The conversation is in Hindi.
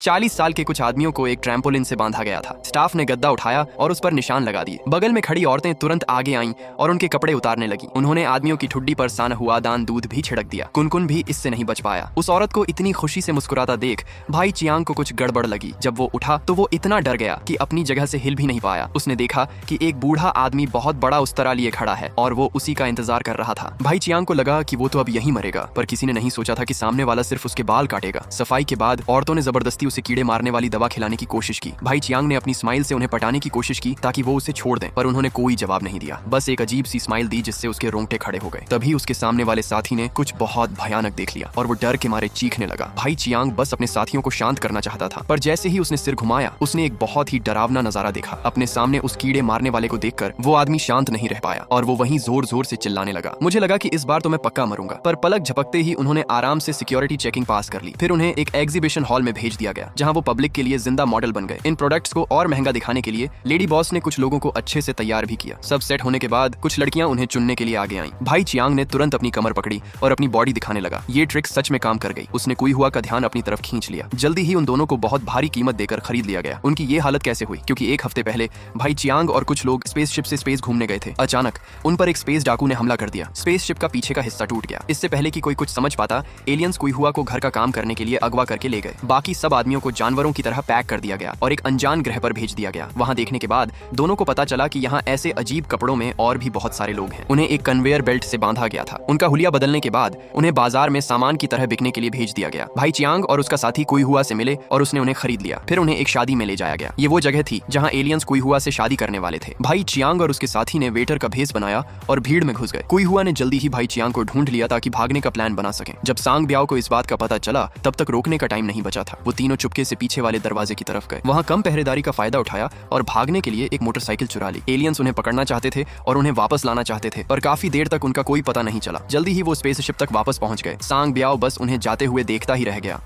40 साल के कुछ आदमियों को एक ट्रैम्पोलिन से बांधा गया था। स्टाफ ने गद्दा उठाया और उस पर निशान लगा दिए। बगल में खड़ी औरतें तुरंत आगे आईं और उनके कपड़े उतारने लगी। उन्होंने आदमियों की ठुड्डी पर साना हुआ दान दूध भी छिड़क दिया। कुनकुन भी इससे नहीं बच पाया। उस औरत को इतनी खुशी से मुस्कुराता देख भाई चियांग को कुछ गड़बड़ लगी। जब वो उठा तो वो इतना डर गया कि अपनी जगह से हिल भी नहीं पाया। उसने देखा कि एक बूढ़ा आदमी बहुत बड़ा उस्तरा लिए खड़ा है और वो उसी का इंतजार कर रहा था। भाई चियांग को लगा कि वो तो अब यहीं मरेगा, पर किसी ने नहीं सोचा था कि सामने वाला सिर्फ उसके बाल काटेगा। सफाई के बाद औरतों ने जबरदस्ती उसे कीड़े मारने वाली दवा खिलाने की कोशिश की। भाई चियांग ने अपनी स्माइल से उन्हें पटाने की कोशिश की ताकि वो उसे छोड़ दें, पर उन्होंने कोई जवाब नहीं दिया। बस एक अजीब सी स्माइल दी जिससे उसके रोंगटे खड़े हो गए। तभी उसके सामने वाले साथी ने कुछ बहुत भयानक देख लिया और वो डर के मारे चीखने लगा। भाई चियांग बस अपने साथियों को शांत करना चाहता था, पर जैसे ही उसने सिर घुमाया उसने एक बहुत ही डरावना नजारा देखा। अपने सामने उस कीड़े मारने वाले को देखकर वो आदमी शांत नहीं रह पाया और वो वहीं जोर जोर से चिल्लाने लगा। मुझे लगा कि इस बार तो मैं पक्का मरूंगा, पर पलक झपकते ही उन्होंने आराम से सिक्योरिटी चेकिंग पास कर ली। फिर उन्हें एक एग्जीबिशन हॉल में भेज दिया गया जहां वो पब्लिक के लिए जिंदा मॉडल बन गए। इन प्रोडक्ट्स को और महंगा दिखाने के लिए लेडी बॉस ने कुछ लोगों को अच्छे से तैयार भी किया। सब सेट होने के बाद कुछ लड़कियां उन्हें चुनने के लिए आगे आईं। भाई चियांग ने तुरंत अपनी कमर पकड़ी और अपनी बॉडी दिखाने लगा। ये ट्रिक सच में काम कर गई। उसने कुई हुआ का ध्यान अपनी तरफ खींच लिया। जल्दी ही उन दोनों को बहुत भारी कीमत देकर खरीद लिया गया। उनकी ये हालत कैसे हुई? क्योंकि एक हफ्ते पहले भाई चियांग और कुछ लोग स्पेसशिप से स्पेस घूमने गए थे। अचानक उन पर एक स्पेस डाकू ने हमला कर दिया। स्पेसशिप का पीछे का हिस्सा टूट गया। इससे पहले कि कोई कुछ समझ पाता, एलियंस कुई हुआ को घर का काम करने के लिए अगवा करके ले गए। बाकी सब आदमियों को जानवरों की तरह पैक कर दिया गया और एक अनजान ग्रह पर भेज दिया गया। वहां देखने के बाद दोनों को पता चला कि यहाँ ऐसे अजीब कपड़ों में और भी बहुत सारे लोग हैं। उन्हें एक कन्वेयर बेल्ट से बांधा गया था। उनका हुलिया बदलने के बाद उन्हें बाजार में सामान की तरह बिकने के लिए भेज दिया गया। भाई चियांग और उसका साथी कुई हुआ से मिले और उसने उन्हें खरीद लिया। फिर उन्हें एक शादी में ले जाया गया। ये वो जगह थी जहाँ एलियंस कुई हुआ से शादी करने वाले थे। भाई चियांग और उसके साथी ने वेटर का भेस बनाया और भीड़ में घुस गए। कुई हुआ ने जल्दी ही भाई चियांग को ढूंढ लिया ताकि भागने का प्लान बना सके। जब सांग ब्याओ को इस बात का पता चला तब तक रोकने का टाइम नहीं बचा था। वो तीनों चुपके से पीछे वाले दरवाजे की तरफ गए। वहां कम पहरेदारी का फायदा उठाया और भागने के लिए एक मोटरसाइकिल चुरा ली। एलियंस उन्हें पकड़ना चाहते थे और उन्हें वापस लाना चाहते थे, पर काफी देर तक उनका कोई पता नहीं चला। जल्दी ही वो स्पेसशिप तक वापस पहुंच गए। सांग ब्याओ बस उन्हें जाते हुए देखता ही रह गया।